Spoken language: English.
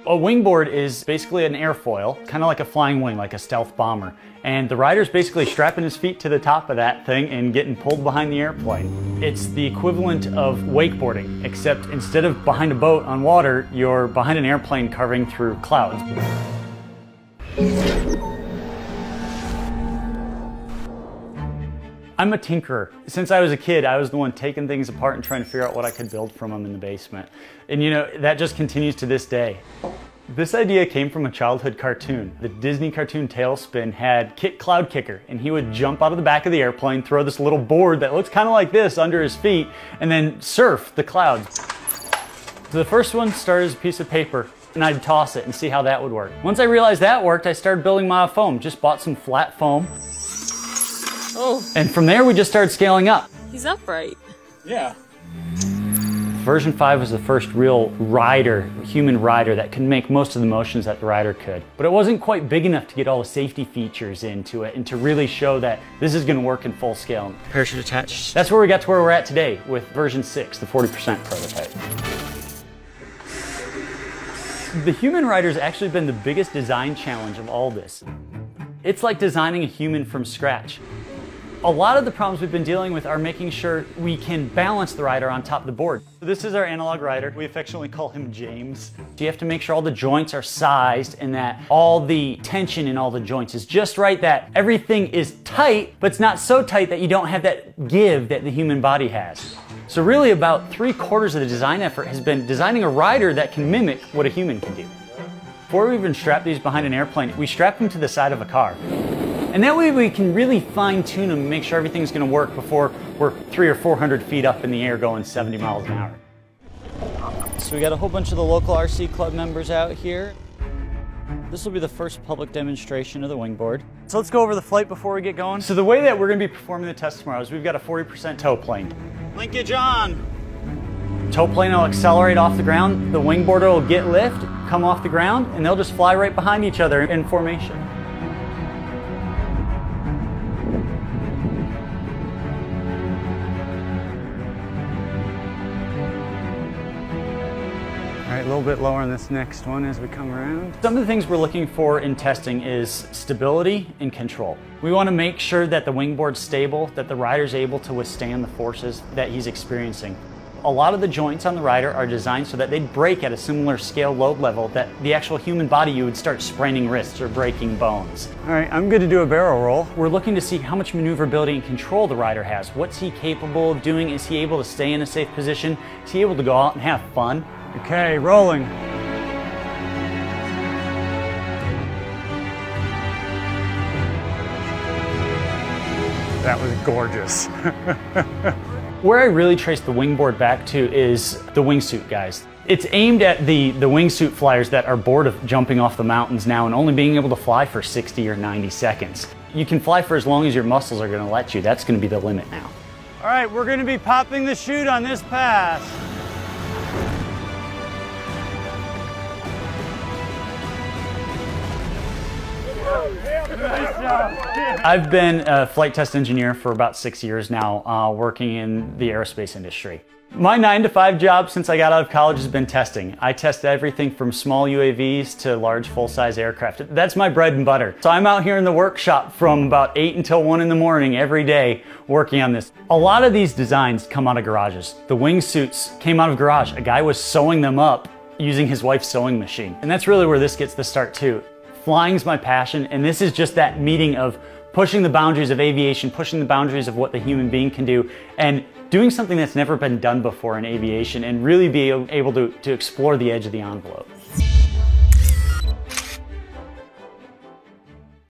A wingboard is basically an airfoil, kind of like a flying wing, like a stealth bomber. And the rider's basically strapping his feet to the top of that thing and getting pulled behind the airplane. It's the equivalent of wakeboarding, except instead of behind a boat on water, you're behind an airplane carving through clouds. I'm a tinkerer. Since I was a kid, I was the one taking things apart and trying to figure out what I could build from them in the basement. And you know, that just continues to this day. This idea came from a childhood cartoon. The Disney cartoon Tailspin had Kit Cloud Kicker, and he would jump out of the back of the airplane, throw this little board that looks kind of like this under his feet, and then surf the clouds. So the first one started as a piece of paper, and I'd toss it and see how that would work. Once I realized that worked, I started building my foam. Just bought some flat foam. Oh. And from there, we just started scaling up. He's upright. Yeah. Version 5 was the first real rider, human rider, that could make most of the motions that the rider could. But it wasn't quite big enough to get all the safety features into it and to really show that this is going to work in full scale. Parachute attached. That's where we got to where we're at today with version 6, the 40% prototype. The human rider's actually been the biggest design challenge of all this. It's like designing a human from scratch. A lot of the problems we've been dealing with are making sure we can balance the rider on top of the board. This is our analog rider. We affectionately call him James. You have to make sure all the joints are sized and that all the tension in all the joints is just right, that everything is tight, but it's not so tight that you don't have that give that the human body has. So really about 3/4 of the design effort has been designing a rider that can mimic what a human can do. Before we even strap these behind an airplane, we strap them to the side of a car. And that way we can really fine tune them and make sure everything's going to work before we're 300 or 400 feet up in the air going 70 miles an hour. So we got a whole bunch of the local RC club members out here. This will be the first public demonstration of the wingboard. So let's go over the flight before we get going. So the way that we're going to be performing the test tomorrow is we've got a 40% tow plane. Linkage on! Tow plane will accelerate off the ground, the wingboarder will get lift, come off the ground, and they'll just fly right behind each other in formation. All right, a little bit lower on this next one as we come around. Some of the things we're looking for in testing is stability and control. We want to make sure that the wingboard's stable, that the rider's able to withstand the forces that he's experiencing. A lot of the joints on the rider are designed so that they break at a similar scale load level that the actual human body, you would start spraining wrists or breaking bones. All right, I'm good to do a barrel roll. We're looking to see how much maneuverability and control the rider has. What's he capable of doing? Is he able to stay in a safe position? Is he able to go out and have fun? Okay, rolling. That was gorgeous. Where I really trace the wingboard back to is the wingsuit guys. It's aimed at the wingsuit flyers that are bored of jumping off the mountains now and only being able to fly for 60 or 90 seconds. You can fly for as long as your muscles are going to let you. That's going to be the limit now. All right, we're going to be popping the chute on this pass. I've been a flight test engineer for about 6 years now, working in the aerospace industry. My 9-to-5 job since I got out of college has been testing. I test everything from small UAVs to large full-size aircraft. That's my bread and butter. So I'm out here in the workshop from about 8 until 1 in the morning every day working on this. A lot of these designs come out of garages. The wingsuits came out of garage. A guy was sewing them up using his wife's sewing machine. And that's really where this gets the start too. Flying's my passion, and this is just that meeting of pushing the boundaries of aviation, pushing the boundaries of what the human being can do, and doing something that's never been done before in aviation, and really be able to explore the edge of the envelope.